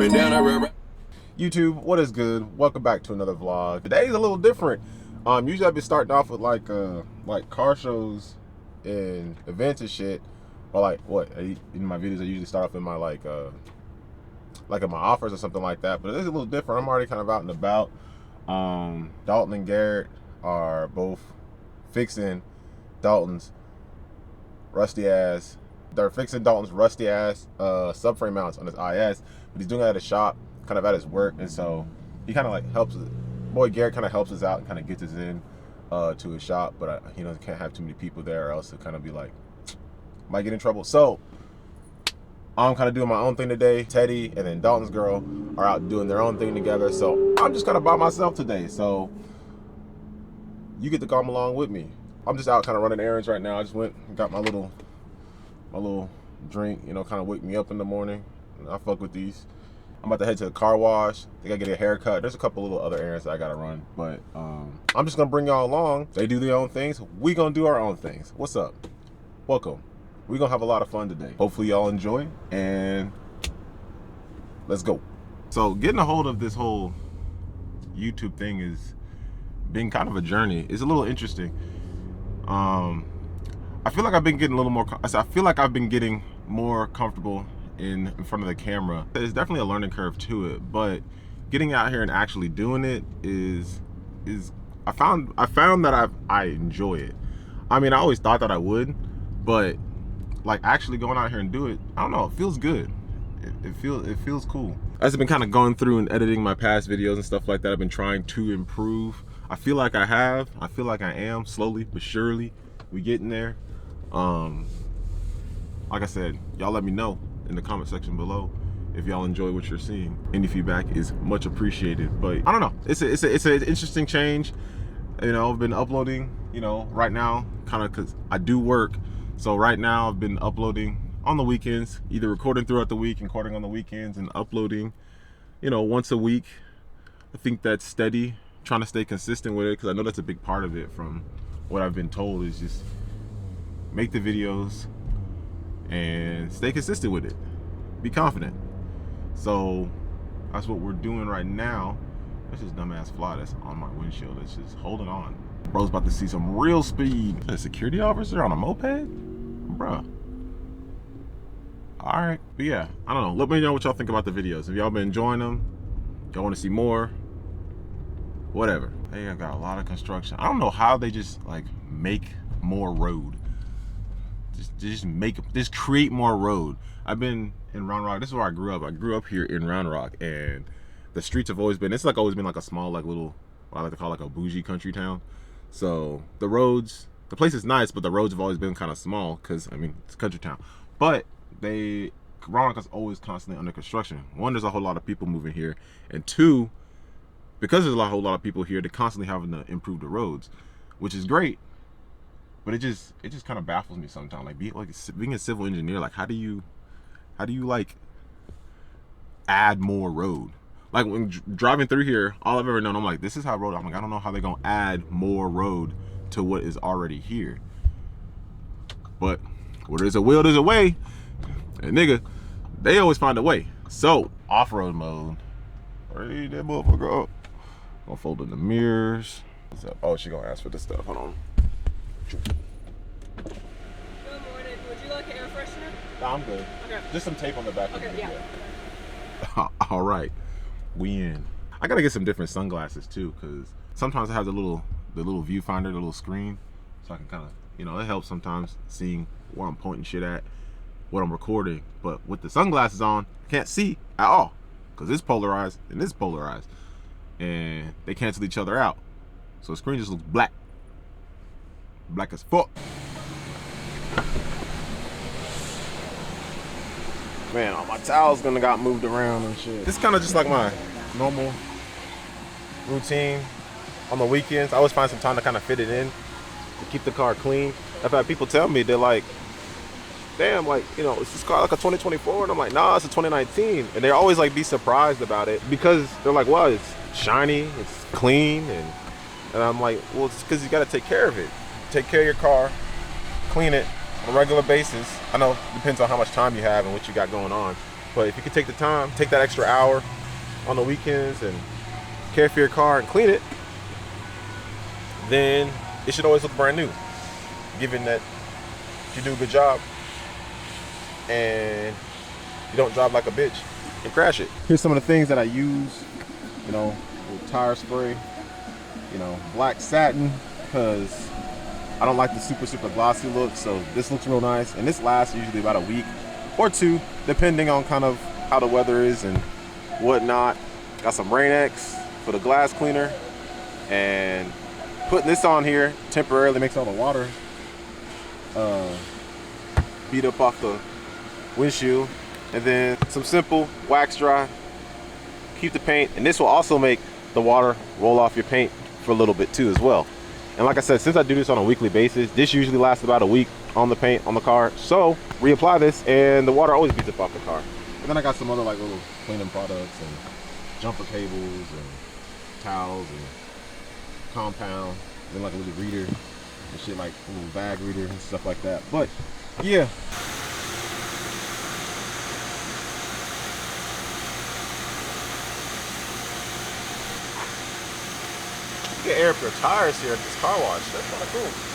been down that river. YouTube, what is good? Welcome back to another vlog. Today's a little different. Usually I've been starting off with like car shows and events and shit, or like in my videos I usually start off in my like in my offers or something like that. But it's a little different. I'm already kind of out and about. Dalton and Garrett are both fixing Dalton's rusty ass. They're fixing Dalton's rusty ass subframe mounts on his IS, but he's doing it at a shop, kind of at his work, and so he kind of like helps. Boy Garrett kind of helps us out and kind of gets us in to his shop, but he can't have too many people there, or else he'll kind of be like, might get in trouble. So I'm kind of doing my own thing today. Teddy and then Dalton's girl are out doing their own thing together, so I'm just kind of by myself today. So you get to come along with me. I'm just out kind of running errands right now. I just went and got my little drink, kind of wake me up in the morning. I fuck with these. I'm about to head to the car wash. I gotta get a haircut. There's a couple little other errands that I gotta run, but I'm just gonna bring y'all along. They do their own things. We gonna do our own things. What's up? Welcome. We gonna have a lot of fun today. Hopefully y'all enjoy, and let's go. So getting a hold of this whole YouTube thing is been kind of a journey. It's a little interesting. I feel like I've been getting a little more. I feel like I've been getting more comfortable in front of the camera. There's definitely a learning curve to it, but getting out here and actually doing it is I found that I enjoy it. I mean, I always thought that I would, but like actually going out here and do it, I don't know, it feels good. It feels cool. As I've been kind of going through and editing my past videos and stuff like that, I've been trying to improve. I feel like I have. I feel like I am, slowly but surely. We getting there. Like I said, y'all let me know in the comment section below if y'all enjoy what you're seeing. Any feedback is much appreciated. But I don't know, it's an interesting change. I've been uploading, right now, kind of because I do work. So right now I've been uploading on the weekends, either recording throughout the week and recording on the weekends and uploading, once a week. I think that's steady, trying to stay consistent with it, because I know that's a big part of it from what I've been told, is just make the videos and stay consistent with it. Be confident. So that's what we're doing right now. That's this dumbass fly that's on my windshield. It's just holding on. Bro's about to see some real speed. A security officer on a moped? Bruh. Alright. But yeah, I don't know. Let me know what y'all think about the videos. If y'all been enjoying them, y'all want to see more, whatever. They have got a lot of construction. I don't know how they just like make more road. Just create more road. I've been in Round Rock. This is where I grew up. I grew up here in Round Rock, and the streets have always been, it's like always been like a small, like little, what I like to call like a bougie country town. So the roads, the place is nice, but the roads have always been kind of small, because I mean, it's a country town. But Round Rock is always constantly under construction. One, there's a whole lot of people moving here, and two, because there's a whole lot of people here, they're constantly having to improve the roads, which is great. But it just kind of baffles me sometimes. Like being a civil engineer, like how do you like add more road? Like when driving through here, all I've ever known, I'm like, this is how road. I'm like, I don't know how they're gonna add more road to what is already here. But where there's a will, there's a way. And nigga, they always find a way. So off-road mode. Hey, that motherfucker up. Gonna fold in the mirrors. What's up? Oh, she gonna ask for this stuff. Hold on. Good morning. Would you like an air freshener? Nah, I'm good. Okay. Just some tape on the back. Okay, yeah. All right, we in. I gotta get some different sunglasses too, because sometimes I have the little viewfinder, the little screen, so I can kind of, it helps sometimes seeing where I'm pointing shit at, what I'm recording. But with the sunglasses on, I can't see at all, because it's polarized and it's polarized, and they cancel each other out. So the screen just looks black as fuck. Man, all my towels got moved around and shit. This is kind of just like my normal routine on the weekends. I always find some time to kind of fit it in to keep the car clean. I've had people tell me, they're like, damn, like, is this car like a 2024? And I'm like, nah, it's a 2019. And they always like be surprised about it, because they're like, well, it's shiny, it's clean, and I'm like, well, it's because you got to take care of it. Take care of your car, clean it on a regular basis. I know it depends on how much time you have and what you got going on, But if you can take the time, take that extra hour on the weekends and care for your car and clean it, then it should always look brand new, given that you do a good job and you don't drive like a bitch and crash it. Here's some of the things that I use, you know, with tire spray, you know, black satin, because I don't like the super glossy look, so this looks real nice, and this lasts usually about a week or two, depending on kind of how the weather is and whatnot. Got some Rain-X for the glass cleaner, and putting this on here temporarily makes all the water beat up off the windshield. And then some simple wax dry, keep the paint, and this will also make the water roll off your paint for a little bit too as well. And like I said, since I do this on a weekly basis, this usually lasts about a week on the paint on the car. So reapply this and the water always beats up off the car. And then I got some other like little cleaning products and jumper cables and towels and compound, then like a little reader and shit, like a little bag reader and stuff like that. But yeah. You can air up your tires here at this car wash. That's kind of cool.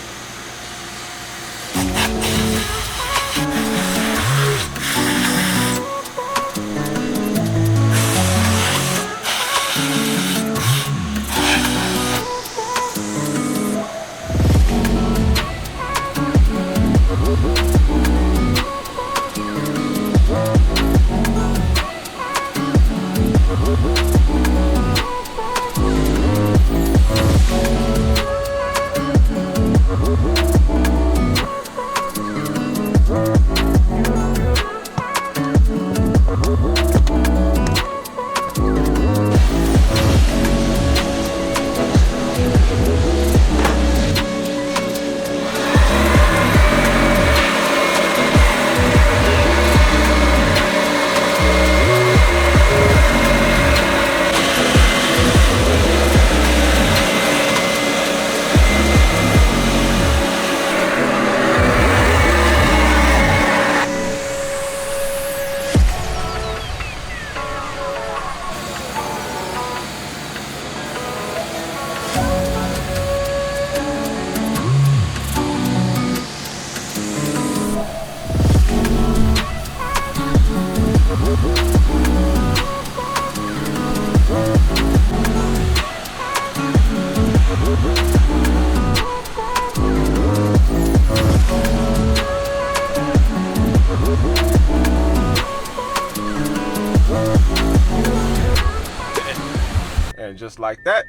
And just like that,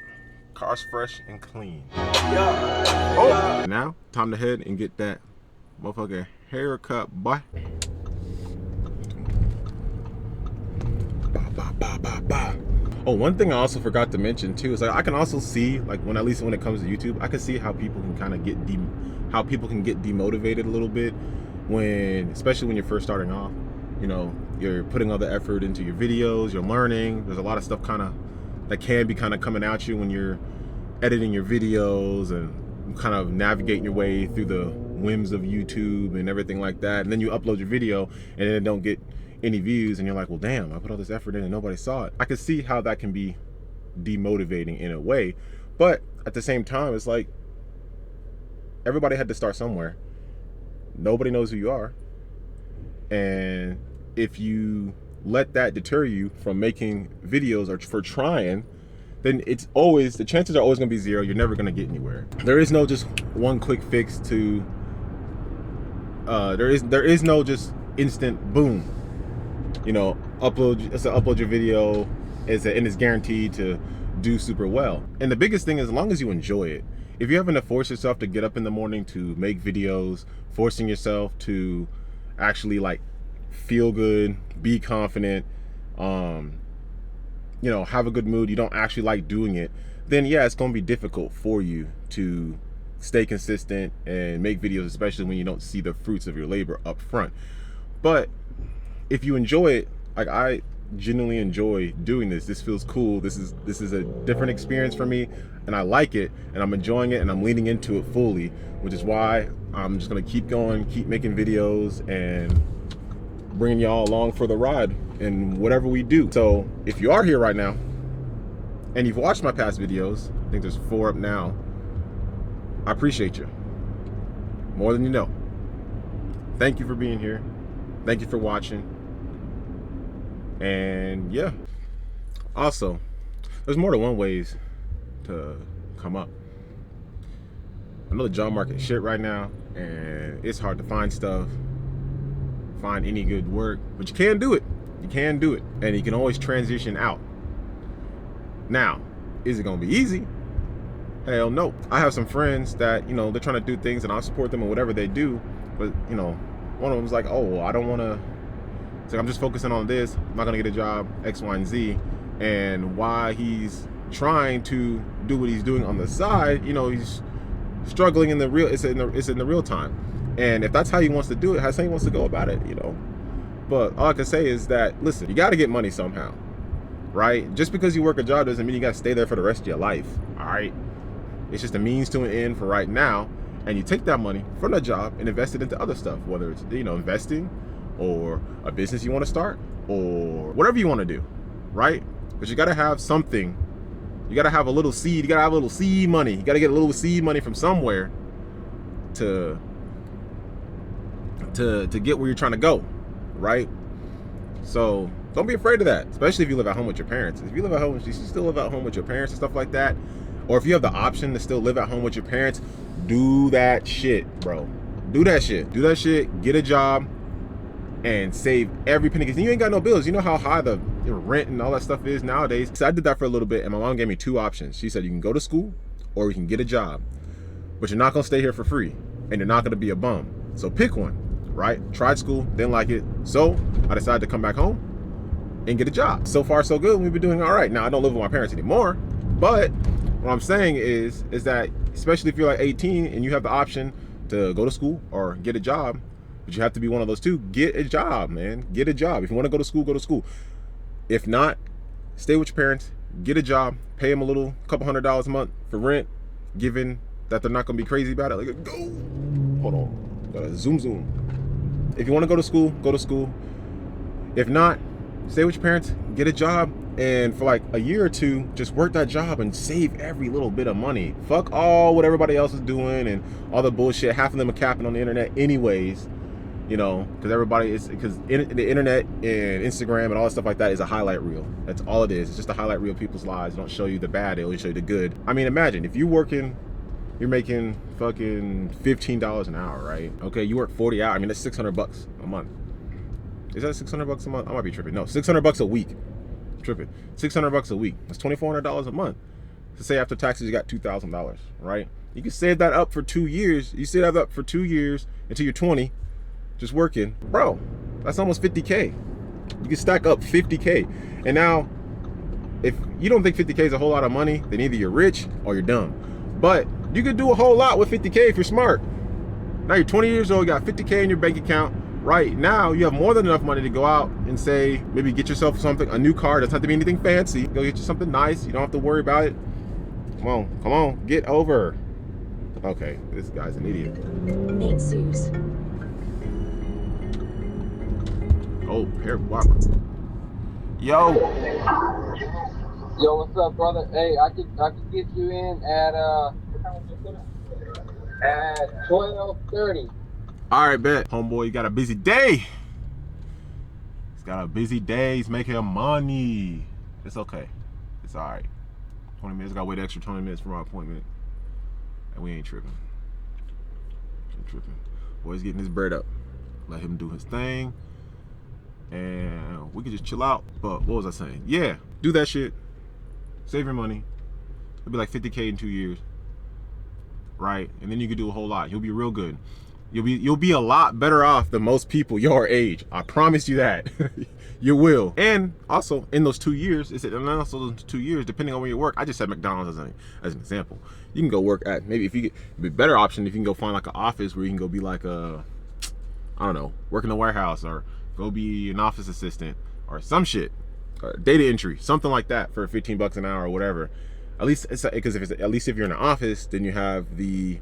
car's fresh and clean. Oh, now time to head and get that motherfucking haircut, boy. Oh, one thing I also forgot to mention too is like I can also see, like, when, at least when it comes to YouTube, I can see how people can kind of get demotivated a little bit when, especially when you're first starting off. You know, you're putting all the effort into your videos, you're learning. There's a lot of stuff that can be coming at you when you're editing your videos and kind of navigating your way through the whims of YouTube and everything like that. And then you upload your video and then it don't get any views and you're like, well, damn, I put all this effort in and nobody saw it. I can see how that can be demotivating in a way, but at the same time, it's like everybody had to start somewhere. Nobody knows who you are, and if you let that deter you from making videos or for trying, then it's always, the chances are always going to be zero. You're never going to get anywhere. There is no just one quick fix to there is no just instant boom, you know, upload your video and it's guaranteed to do super well. And the biggest thing is, as long as you enjoy it. If you're having to force yourself to get up in the morning to make videos, forcing yourself to actually like feel good, be confident, you know, have a good mood, you don't actually like doing it, then yeah, it's going to be difficult for you to stay consistent and make videos, especially when you don't see the fruits of your labor up front. But if you enjoy it, like I genuinely enjoy doing this. This feels cool. This is a different experience for me, and I like it, and I'm enjoying it, and I'm leaning into it fully, which is why I'm just gonna keep going, keep making videos, and bringing y'all along for the ride in whatever we do. So if you are here right now and you've watched my past videos, I think there's 4 up now, I appreciate you more than you know. Thank you for being here. Thank you for watching. And yeah, also, there's more than one ways to come up. I know the job market is shit right now, and it's hard to find stuff, find any good work, but you can do it. You can do it, and you can always transition out. Now, is it gonna be easy? Hell no. I have some friends that, you know, they're trying to do things, and I'll support them in whatever they do, but, you know, one of them's like, oh, I don't wanna, it's like, I'm just focusing on this, I'm not gonna get a job, X, Y, and Z, and why he's trying to do what he's doing on the side, you know, he's struggling in the real, it's in the real time. And if that's how he wants to do it, that's how he wants to go about it, you know. But all I can say is that, listen, you got to get money somehow, right? Just because you work a job doesn't mean you got to stay there for the rest of your life, all right? It's just a means to an end for right now. And you take that money from the job and invest it into other stuff, whether it's, you know, investing or a business you want to start or whatever you want to do, right? But you got to have something. You got to have a little seed. You got to have a little seed money. You got to get a little seed money from somewhere to get where you're trying to go, right? So don't be afraid of that, especially if you live at home with your parents. If you live at home, you still live at home with your parents and stuff like that, or if you have the option to still live at home with your parents, do that shit, bro. Do that shit. Do that shit. Get a job and save every penny, because you ain't got no bills. You know how high the rent and all that stuff is nowadays. So I did that for a little bit, and my mom gave me 2 options. She said, you can go to school or you can get a job, but you're not gonna stay here for free and you're not gonna be a bum. So pick one, right? Tried school, didn't like it. So I decided to come back home and get a job. So far, so good. We've been doing all right. Now, I don't live with my parents anymore, but what I'm saying is that, especially if you're like 18 and you have the option to go to school or get a job, but you have to be one of those two, get a job, man. Get a job. If you want to go to school, go to school. If not, stay with your parents, get a job, pay them a little, couple $100s a month for rent, given that they're not going to be crazy about it. Like, go. Hold on. Gotta zoom. If you want to go to school, go to school. If not, stay with your parents, get a job, and for like a year or 2, just work that job and save every little bit of money. Fuck all what everybody else is doing and all the bullshit. Half of them are capping on the internet anyways, you know, because the internet and Instagram and all that stuff like that is a highlight reel. That's all it is. It's just a highlight reel of people's lives. They don't show you the bad, they only show you the good. I mean, imagine if you're making fucking $15 an hour, right? Okay, you work 40 hours. I mean, that's $600 a month. Is that $600 a month? I might be tripping. No, $600 a week. Tripping. $600 a week. That's $2,400 a month. So say after taxes you got $2,000, right? You can save that up for 2 years. You save that up for 2 years until you're 20, just working, bro. That's almost 50K. You can stack up 50K. And now, if you don't think 50K is a whole lot of money, then either you're rich or you're dumb. But you could do a whole lot with 50K if you're smart. Now you're 20 years old, you got 50K in your bank account. Right now, you have more than enough money to go out and say, maybe get yourself something, a new car. Doesn't have to be anything fancy. Go get you something nice. You don't have to worry about it. Come on, get over. Okay, this guy's an idiot. Nate Sues. Oh, Hair Whopper. Yo. Yo, what's up, brother? Hey, I could get you in at 12:30. All right, bet. Homeboy, you got a busy day. He's got a busy day. He's making money. It's okay. It's all right. 20 minutes. Got to wait extra 20 minutes for our appointment. And we ain't tripping. Boy's getting his bread up. Let him do his thing. And we can just chill out. But what was I saying? Yeah, do that shit. Save your money. It'll be like 50K in 2 years. Right? And then you can do a whole lot. You'll be real good. You'll be a lot better off than most people your age. I promise you that. You will. And also in those 2 years, depending on where you work, I just said McDonald's as an example. You can go work at, maybe if you get a better option, if you can go find like an office where you can go be like I don't know, work in the warehouse, or go be an office assistant or some shit, or data entry, something like that for $15 an hour or whatever. At least if you're in an office, then you have the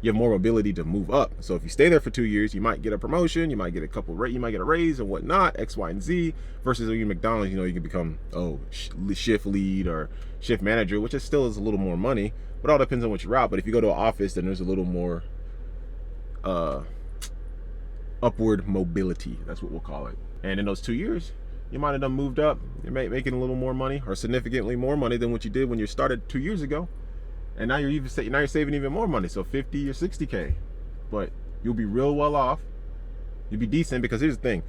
you have more ability to move up. So if you stay there for 2 years, you might get a promotion, you might get you might get a raise and whatnot, X, Y, and Z. Versus when you're McDonald's, you know, you can become shift lead or shift manager, which is still is a little more money, but it all depends on what you're out. But if you go to an office, then there's a little more upward mobility. That's what we'll call it. And in those 2 years, you might have done moved up. You're making a little more money or significantly more money than what you did when you started 2 years ago. And now you're saving even more money, so 50 or 60K. But you'll be real well off. You'll be decent because here's the thing: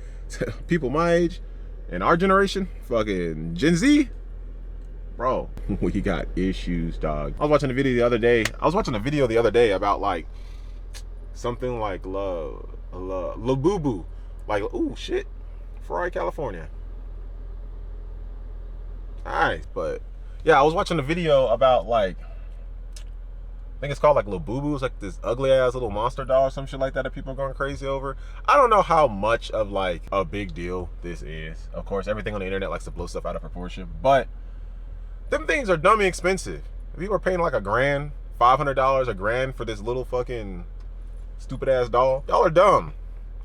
people my age and our generation, fucking Gen Z, bro, we got issues, dog. I was watching a video the other day about like something like La Boo Boo, like ooh shit, Ferrari, California. Nice, but yeah, I was watching a video about like, I think it's called like La Boo Boo. It's like this ugly ass little monster doll or some shit like that people are going crazy over. I don't know how much of like a big deal this is. Of course, everything on the internet likes to blow stuff out of proportion, but them things are dummy expensive. If people are paying like $1,000, $500, $1,000 for this little fucking stupid ass doll, y'all are dumb.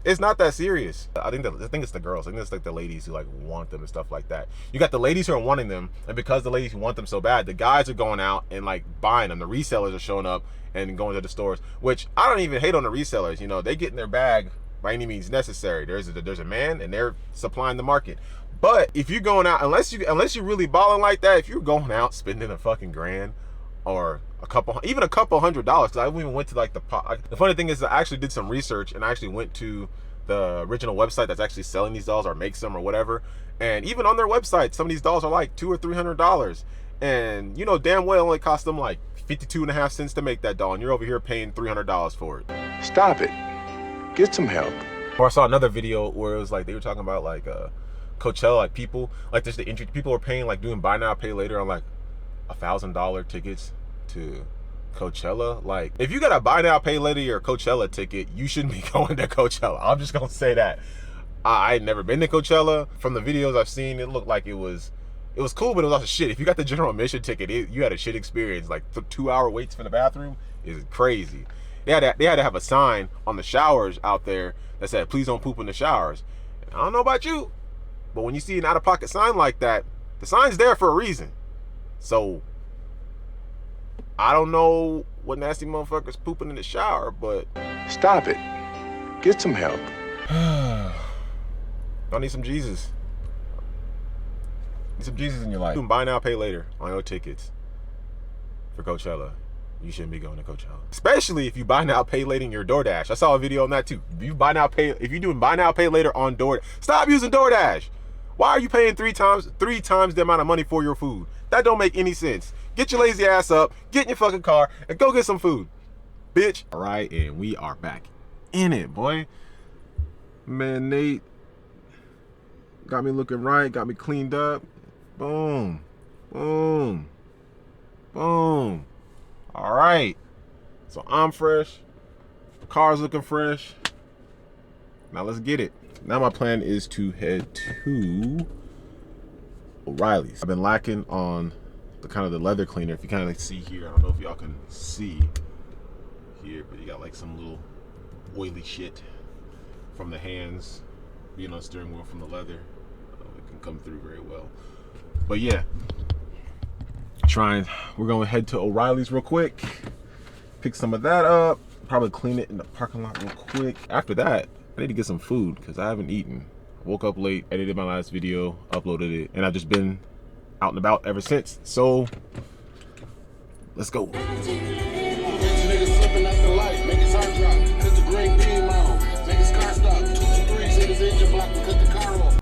It's not that serious. I think it's the girls. I think it's like the ladies who like want them and stuff like that. You got the ladies who are wanting them, and because the ladies who want them so bad, the guys are going out and like buying them. The resellers are showing up and going to the stores, which I don't even hate on the resellers. You know, they get in their bag by any means necessary. There's a man, and they're supplying the market. But if you're going out, unless you're really balling like that, if you're going out spending a fucking $1,000 or a couple $100, because I even went to like the funny thing is I actually did some research and I actually went to the original website that's actually selling these dolls or makes them or whatever, and even on their website some of these dolls are like $200 or $300, and you know damn well it only cost them like 52.5 cents to make that doll, and you're over here paying $300 for it. Stop it. Get some help. Or I saw another video where it was like they were talking about like Coachella, like people like there's the entry, people are paying like doing buy now pay later on like $1,000 tickets to Coachella. Like if you got a buy now pay later your Coachella ticket, you shouldn't be going to Coachella. I'm just gonna say that. I had never been to Coachella. From the videos I've seen, it looked like it was cool, but it was also shit. If you got the general admission ticket, you had a shit experience. Like 2-hour waits for the bathroom is crazy. They had to have a sign on the showers out there that said please don't poop in the showers. And I don't know about you, but when you see an out-of-pocket sign like that, the sign's there for a reason. So I don't know what nasty motherfuckers pooping in the shower, but Stop it. Get some help. I need some Jesus. Need some Jesus in your life. Buy now, pay later on your tickets for Coachella. You shouldn't be going to Coachella. Especially if you buy now, pay later in your DoorDash. I saw a video on that too. If you're doing buy now, pay later on DoorDash, stop using DoorDash. Why are you paying three times the amount of money for your food? That don't make any sense. Get your lazy ass up, get in your fucking car, and go get some food, bitch. All right, and we are back in it, boy. Man, Nate got me looking right, got me cleaned up. Boom, boom, boom. All right, so I'm fresh, car's looking fresh. Now let's get it. Now my plan is to head to O'Reilly's. I've been lacking on the kind of the leather cleaner. If you kind of like see here, I don't know if y'all can see here, but you got like some little oily shit from the hands being on the steering wheel from the leather. It can come through very well. But yeah, we're gonna head to O'Reilly's real quick, pick some of that up, probably clean it in the parking lot real quick. After that, I need to get some food because I haven't eaten. Woke up late, edited my last video, uploaded it, and I've just been out and about ever since. So let's go. Niggas slipping out the light, make his heart drop, cut the green beam on, make his car stop, 2 to 3, hit his engine block, and cut the car off.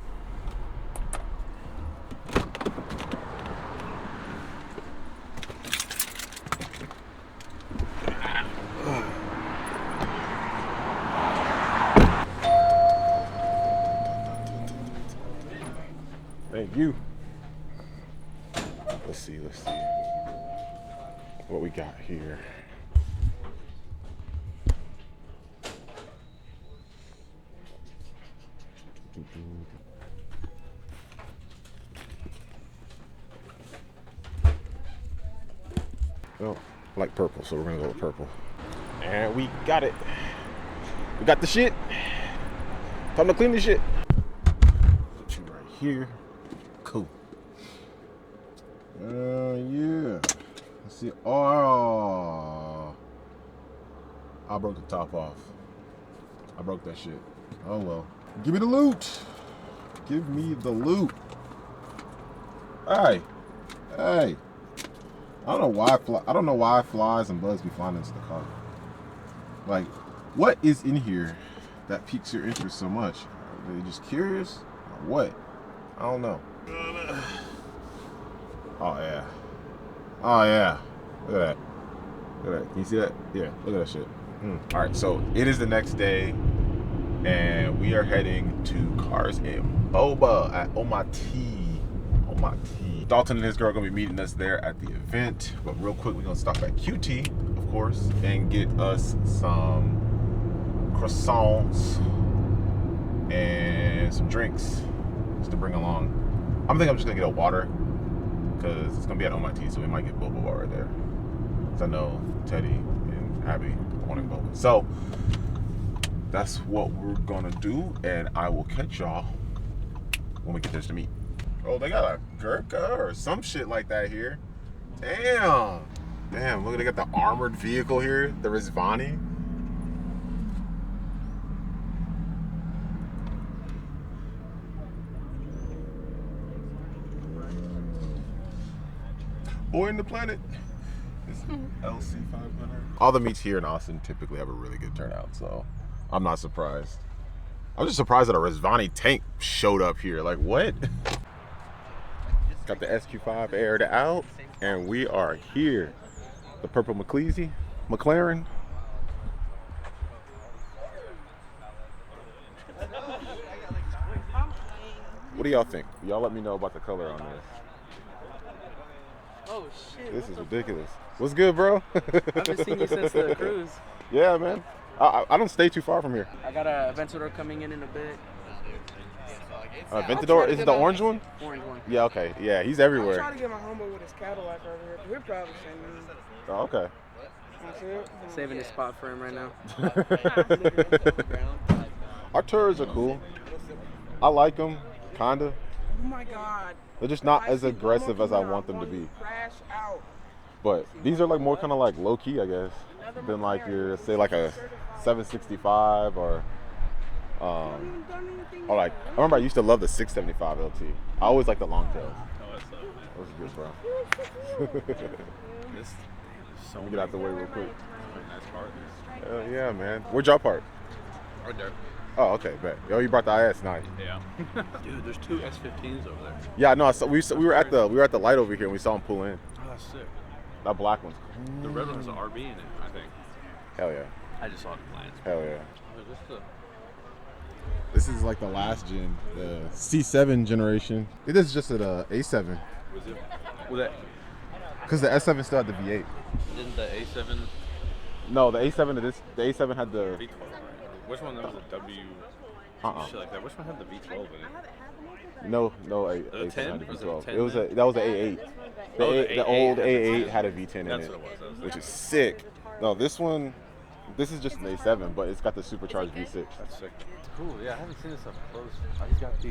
Thank you. Let's see what we got here. Well, I like purple, so we're gonna go with purple. And we got it. We got the shit. Time to clean the shit. Put you right here. Cool. Yeah. Let's see. Oh, I broke the top off. I broke that shit. Oh well. Give me the loot. Give me the loot. Hey. Hey. I don't know why flies and bugs be flying into the car. Like, what is in here that piques your interest so much? Are they just curious? Or what? I don't know. Oh yeah. Oh yeah. Look at that. Look at that. Can you see that? Yeah, look at that shit. Alright, so it is the next day and we are heading to Cars and Boba at Omati. Dalton and his girl are gonna be meeting us there at the event. But real quick, we're gonna stop at QT, of course, and get us some croissants and some drinks just to bring along. I'm just gonna get a water because it's gonna be at Omati, so we might get boba water there. Cause I know Teddy and Abby are wanting boba. So that's what we're gonna do, and I will catch y'all when we get there to meet. Oh, they got a Gurkha or some shit like that here. Damn. Damn, look, they got the armored vehicle here, the Rizvani. Boy in the planet. This LC 500. All the meets here in Austin typically have a really good turnout, so I'm not surprised. I'm just surprised that a Rizvani tank showed up here. Like, what? Got the SQ5 aired out, and we are here. The purple McLaren. What do y'all think? Y'all let me know about the color on this. Oh shit. This is ridiculous. What's good, bro? I haven't seen you since the cruise. Yeah, man. I don't stay too far from here. I got a Aventador coming in a bit. Aventador, is it the orange one? Orange one. Yeah, okay. Yeah, he's everywhere. I'm trying to get my homeboy with his Cadillac over here. He'll probably send me. Oh, okay. Saving his spot for him right now. Our tours are cool. I like them, kinda. Oh my God. They're just not as aggressive as I want them to be. Crash out. But these are like more kind of like low key, I guess, than like your, say, like a 765 or like, I remember I used to love the 675 LT. I always liked the long tails. That was good, bro. Let me get out the way real quick. Hell yeah, man. Where'd y'all park? Right there. Oh, okay, bet. Yo, you brought the IS, nice. Yeah. Dude, there's two S15s over there. Yeah, no, we were at the light over here and we saw him pull in. Oh, that's sick. That black one's cool. The red one has an RB in it, I think. Hell yeah. I just saw the plans. Hell yeah. Oh, This is like the last gen, the C7 generation. It is just an A7. Was it? Was that? Because the S7 still had the V8. Didn't the A7? No, the A7 the A7 had the V12, right? Which one? That was a W. Shit like that. Which one had the V12 in it? No, The 10? A7 had the Was it V12. 10 It was then? that was the A8. The old A8 had a V10 in That's it, what it was. which is sick. No, this is just an A7, but it's got the supercharged V6. That's sick. Cool. Yeah, I haven't seen this up close. I just got the.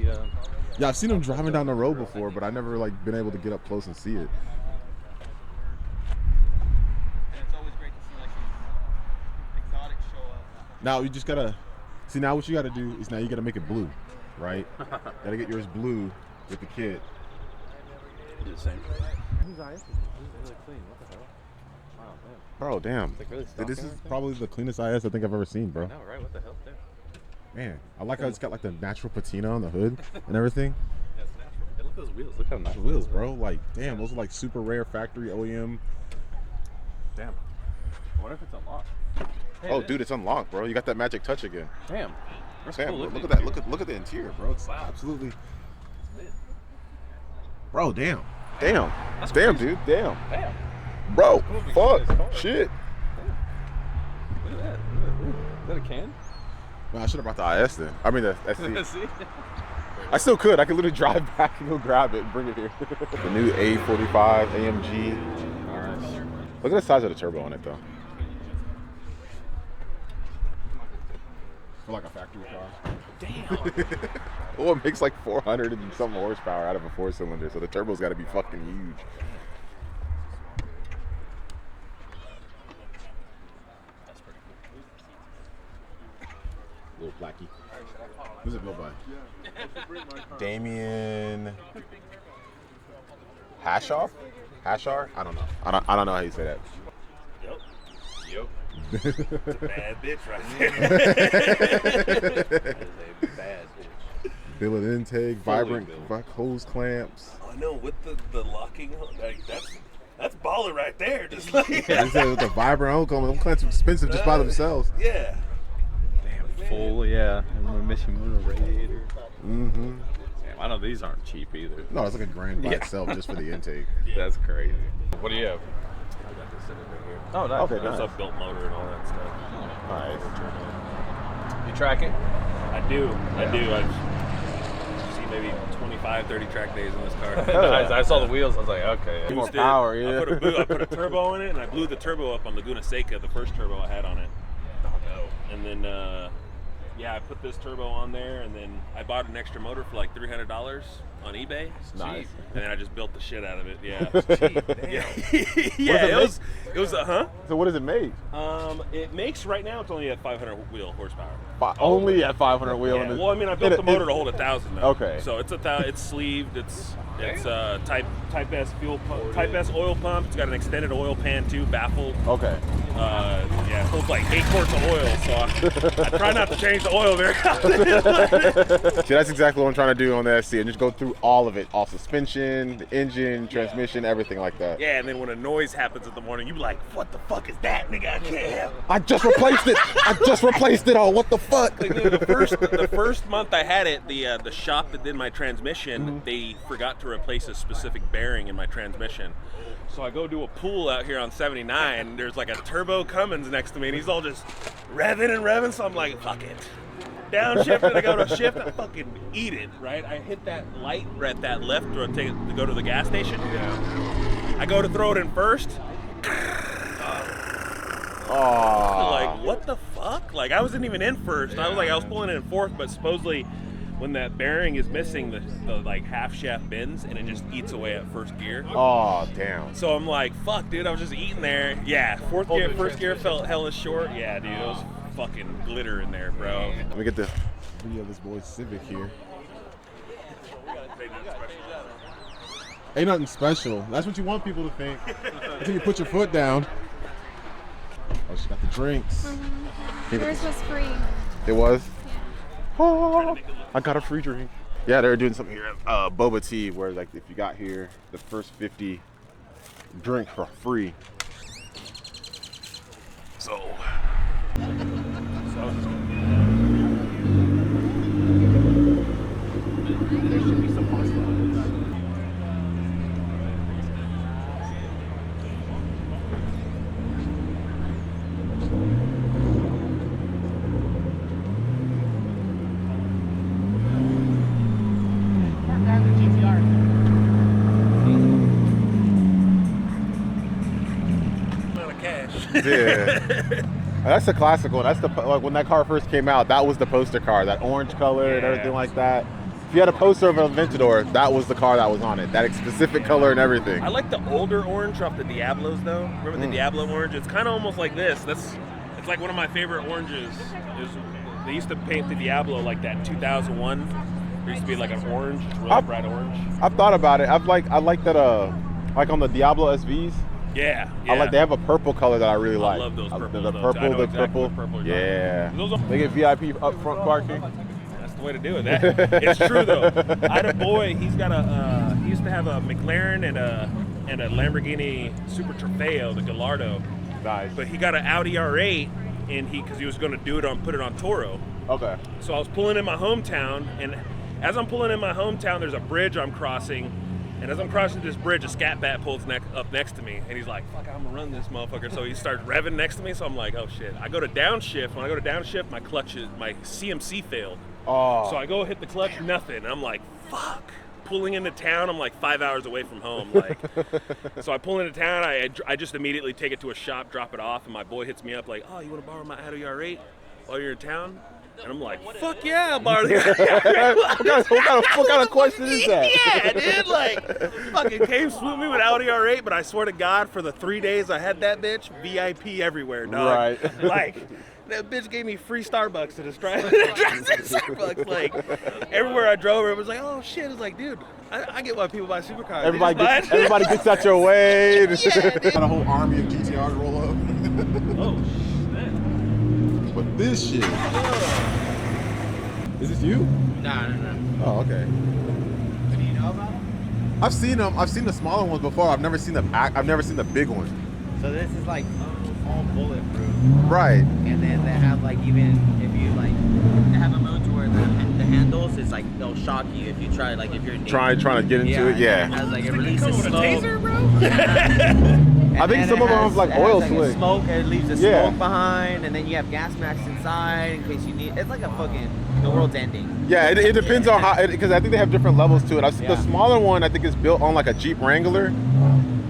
Yeah, I've seen them driving down the road before, but I never like been able to get up close and see it. It's always great to see like some exotic show up. Now you just gotta see. Now what you gotta do is now you gotta make it blue, right? Gotta get yours blue with the kit. Do the same. These eyes really clean. What the hell? Wow, man. Bro, damn. It's like really Dude, this stock is and probably the cleanest IS I think I've ever seen, bro. I know, right? What the hell? There. Man, I like how it's got like the natural patina on the hood and everything. Yeah, it's natural. Hey, look at those wheels. Look how nice The wheels, bro. Like, damn, those are like super rare factory OEM. Damn. I wonder if it's unlocked. Hey, Oh, it is. dude, it's unlocked, bro. You got that magic touch again. Damn. That's Damn, cool. bro, Look look at at the that. Look at the interior, bro. It's Wow. absolutely. lit. Bro, damn. Damn. That's Damn, crazy. dude. Damn. Damn. Bro, Cool, we can fuck. see this car. Shit. Look at that. Is that a can? Man, I should have brought the IS then. I mean, the SC. See? I still could. I could literally drive back and go grab it and bring it here. The new A45 AMG. Look at the size of the turbo on it, though. For like a factory car. Damn. Well, it makes like 400 and something horsepower out of a 4-cylinder, so the turbo's got to be fucking huge. That's pretty cool. Little placky. Who's it built by? Damien Hashoff? Hashar? I don't know. I don't know how you say that. Yep. It's a bad bitch right there. That is a bad bitch. Billet intake, vibrant built. hose clamps. I know, with the locking, like, that's baller right there. Just like Yeah, with the vibrant hose clamps, them clamps are expensive just by themselves. Yeah. Damn, full, yeah. And my Mishimoto radiator. Mm-hmm. Damn, I know these aren't cheap either. No, it's like $1,000 by itself just for the intake. That's crazy. What do you have? I got this sitting right here. Oh, nice. Okay, There's nice. a built motor and all that stuff. Nice. You track it? I do. I've seen maybe 25, 30 track days in this car. Nice. I saw the wheels. I was like, okay. More Boosted. power, yeah. I put a turbo in it, and I blew the turbo up on Laguna Seca, the first turbo I had on it. Oh no! And then, I put this turbo on there, and then I bought an extra motor for like $300 on eBay. Nice. And then I just built the shit out of it. Yeah. Cheap. Yeah. What It was huh? So what does it make? It makes right now it's only at 500 wheel horsepower. Only at 500 wheel. Yeah. Well, I mean, I built the motor to hold 1,000 though. Okay. So it's it's sleeved. It's Type S fuel pump, Type S oil pump. It's got an extended oil pan too, baffled. Okay. It holds like 8 quarts of oil, so I try not to change the oil very often. See, that's exactly what I'm trying to do on the SC, and just go through all of it, all suspension, the engine, transmission, everything like that. Yeah, and then when a noise happens in the morning, you be like, "What the fuck is that, nigga? I can't have." I just replaced it. Oh, what the fuck? Like, the first month I had it, the shop that did my transmission, they forgot to replace a specific bearing in my transmission. So I go do a pool out here on 79, and there's like a turbo Cummins next to me, and he's all just revving, so I'm like, fuck it. Downshift, and I go to shift, I fucking eat it, right? I hit that light at that left to go to the gas station. Yeah. I go to throw it in first. Oh. Like, what the fuck? Like, I wasn't even in first. I was pulling it in fourth, but supposedly when that bearing is missing, the like half shaft bends and it just eats away at first gear. Oh, damn. So I'm like, fuck, dude, I was just eating there. Yeah, first gear felt hella short. Yeah, dude, it was fucking glitter in there, bro. Let me get the video of this boy Civic here. Ain't nothing special. That's what you want people to think. Until you put your foot down. Oh, she got the drinks. Yours was free. It was? Oh, I got a free drink. Yeah, they were doing something here at Boba Tea, where like if you got here, the first 50 drink for free. So there should be some pasta. Yeah, that's the classic one. That's like when that car first came out. That was the poster car, that orange color and everything like that. If you had a poster of an Aventador, that was the car that was on it. That specific color and everything. I like the older orange off the Diablos though. Remember the Diablo orange? It's kind of almost like this. It's like one of my favorite oranges. They used to paint the Diablo like that 2001. There used to be like an orange, really bright orange. I've thought about it. I like that like on the Diablo SVs. Yeah. They have a purple color that I really like. I love those purples. The purple. Yeah. They get VIP up front parking. That's the way to do it. It's true though. I had a boy. He used to have a McLaren and a Lamborghini Super Trofeo, the Gallardo. Nice. But he got an Audi R8, and because he was going to put it on Toro. Okay. So I was pulling in my hometown, and as I'm pulling in my hometown, there's a bridge I'm crossing. And as I'm crossing this bridge, a scat bat pulls up next to me, and he's like, fuck, I'm gonna run this motherfucker. So he starts revving next to me, so I'm like, oh shit. I go to downshift. When I go to downshift, my CMC failed. Oh. So I go hit the clutch, nothing. And I'm like, fuck. Pulling into town, I'm like 5 hours away from home. Like, so I pull into town, I just immediately take it to a shop, drop it off, and my boy hits me up like, oh, you wanna borrow my Audi R8 while you're in town? And I'm like, fuck yeah, I'll borrow the what kind of question is that? Yeah, dude, like, fucking came swoop me with Audi R8, but I swear to God, for the 3 days I had that bitch, VIP everywhere, dog. Right. Like, that bitch gave me free Starbucks to just drive to Starbucks. Like, everywhere I drove, it was like, oh shit. It's like, dude, I get why people buy supercars. Everybody gets out your way. Yeah, dude. Got a whole army of GTRs roll up. Oh, shit. But this shit. Is this you? No. Oh, okay. Do you know about them? I've seen them. I've seen the smaller ones before. I've never seen the big one. So this is like all bulletproof. Right. And then they have like, even if you like, they have a mode to where the handles is like, they'll shock you if you try, like if you're Trying to get into it. Yeah. It has like, it releases With a smoke. taser, bro? I think some of them have like oil slick. Smoke, it leaves the Yeah. smoke behind, and then you have gas masks inside in case you need. It's like a fucking, the world's ending. Yeah, it depends on how, because I think they have different levels to it. Yeah. The smaller one, I think, is built on like a Jeep Wrangler.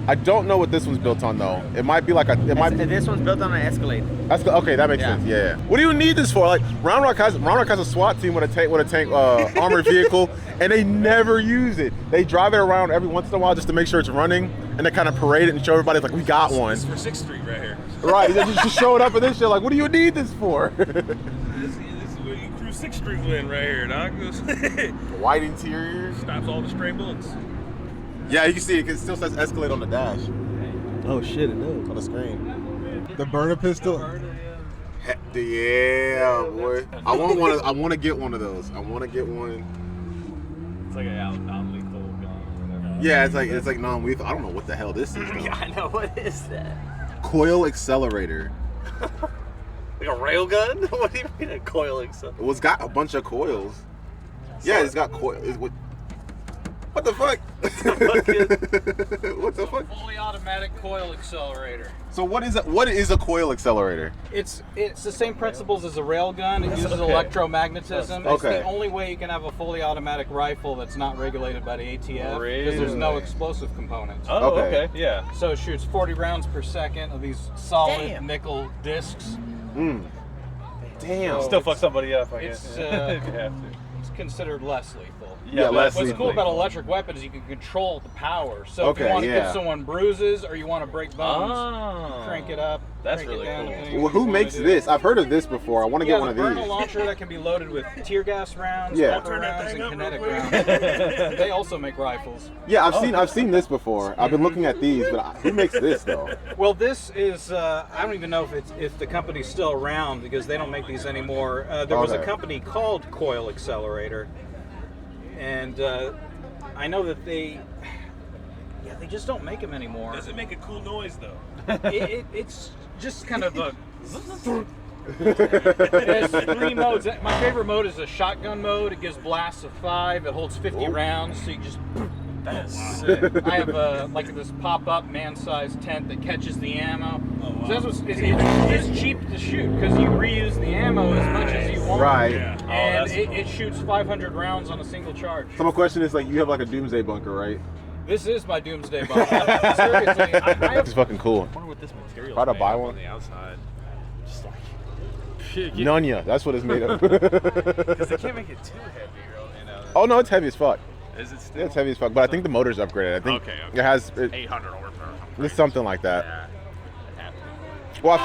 I don't know what this one's built on though. It might be like This one's built on an Escalade. Okay, that makes sense. Yeah. What do you need this for? Like Round Rock has a SWAT team with a tank armored vehicle, and they never use it. They drive it around every once in a while just to make sure it's running, and they kind of parade it and show everybody like we got one. This is for 6th Street right here. Right. They just show it up and then shit like, what do you need this for? This is where you cruise 6th Street in right here, dog. White interior. Stops all the stray bullets. Yeah, you can see it. It still says Escalade on the dash. Oh shit, it does. On the screen. The burner pistol. Yeah, boy. I want to get one of those. I want to get one. It's like a non-lethal gun or whatever. Yeah, it's like non-lethal. I don't know what the hell this is. Though. Yeah, I know. What is that? Coil accelerator. Like a rail gun? What do you mean a coil accelerator? Well, it's got a bunch of coils. Yeah, it's got coil. What the fuck? What the fuck? Fully automatic coil accelerator. So what is a coil accelerator? It's the same principles as a rail gun. It uses electromagnetism. It's the only way you can have a fully automatic rifle that's not regulated by the ATF because there's no explosive components. Oh, okay. Yeah. So it shoots 40 rounds per second of these solid nickel discs. Damn. Still fuck somebody up, I guess. It's, if you have to. It's considered less lethal. Yeah, less What's lethal. cool about electric weapons is you can control the power. So if you want to give someone bruises or you want to break bones, crank it up. That's crank really it down, cool. depending on Well, who what you makes wanna do. this? I've heard of this before. I want to get one of The burner these. launcher that can be loaded with tear gas rounds, Yeah. pepper rounds, and kinetic rounds. They also make rifles. Yeah, I've seen this before. I've been looking at these, but who makes this though? Well, this is I don't even know if the company's still around because they don't make these anymore. There was a company called Coil Accelerator, and I know that they just don't make them anymore. Does it make a cool noise though? It's just kind of a. It has 3 modes. My favorite mode is the shotgun mode. It gives blasts of 5. It holds 50 rounds, so you just. That's sick. I have like this pop-up man-sized tent that catches the ammo. Oh, wow. So that's it's cheap to shoot because you reuse the ammo as much as you want. Right. Yeah. And it shoots 500 rounds on a single charge. So my question is like, you have like a doomsday bunker, right? This is my doomsday bunker. Seriously, I It's fucking cool. I wonder what this material Try to is buy made of one. on the outside. Just like Nunya, that's what it's made of. because they can't make it too heavy, you know. Oh no, it's heavy as fuck. Is it still? Yeah, it's heavy as fuck, but I think the motor's upgraded. I think Okay. it has 800 horsepower. it's something like that. Yeah. Well,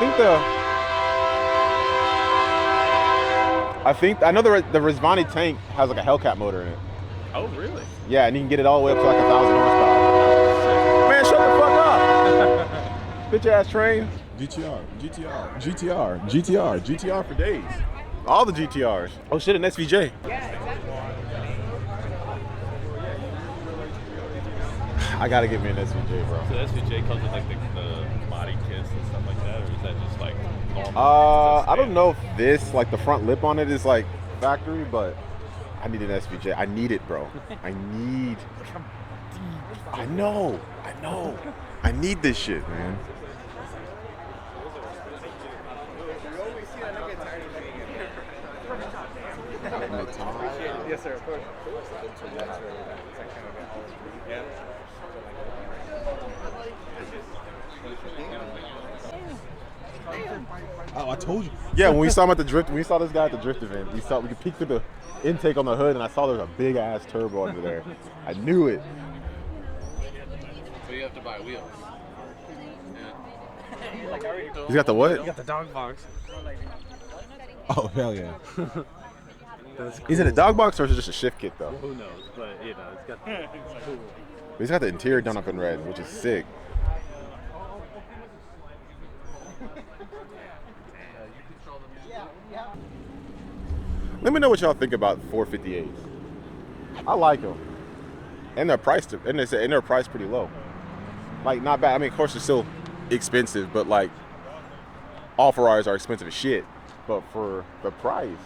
I know the Rizvani tank has like a Hellcat motor in it. Oh, really? Yeah, and you can get it all the way up to like 1,000 horsepower. Man, shut the fuck up! Bitch ass train. GTR for days. All the GTRs. Oh shit, an SVJ. I gotta get me an SVJ, bro. So the SVJ comes with like the body kits and stuff like that, or is that just like normal? I don't know if this, like the front lip on it is like factory, but I need an SVJ. I need it, bro. I know. I need this shit, man. Yes, sir. Of course. Oh, I told you. Yeah, when we saw him at the drift, when we saw this guy at the drift event, we could peek through the intake on the hood, and I saw there was a big ass turbo under there. I knew it. So you have to buy wheels. He's got the what? You got the dog box. Oh hell yeah. Is it a dog box or is it just a shift kit though? Who knows? But you know, it's got. It's cool. He's got the interior done up in red, which is sick. Let me know what y'all think about 458s. I like them, and they're priced, and they're priced pretty low. Like not bad. I mean, of course, they're still expensive, but like all Ferraris are expensive as shit. But for the price,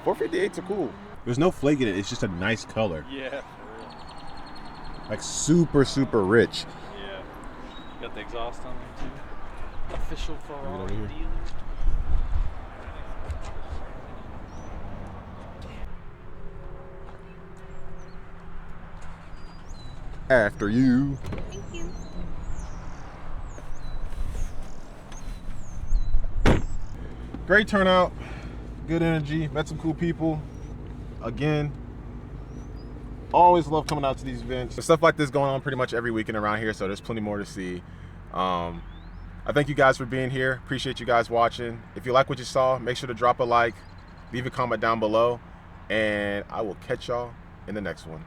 458s are cool. There's no flake in it. It's just a nice color. Yeah. Like super, super rich. Yeah. Got the exhaust on there too. Official Ferrari dealer. After you. Thank you. Great turnout. Good energy. Met some cool people. Again, always love coming out to these events. There's stuff like this going on pretty much every weekend around here, so there's plenty more to see. I thank you guys for being here. Appreciate you guys watching. If you like what you saw, make sure to drop a like, leave a comment down below, and I will catch y'all in the next one.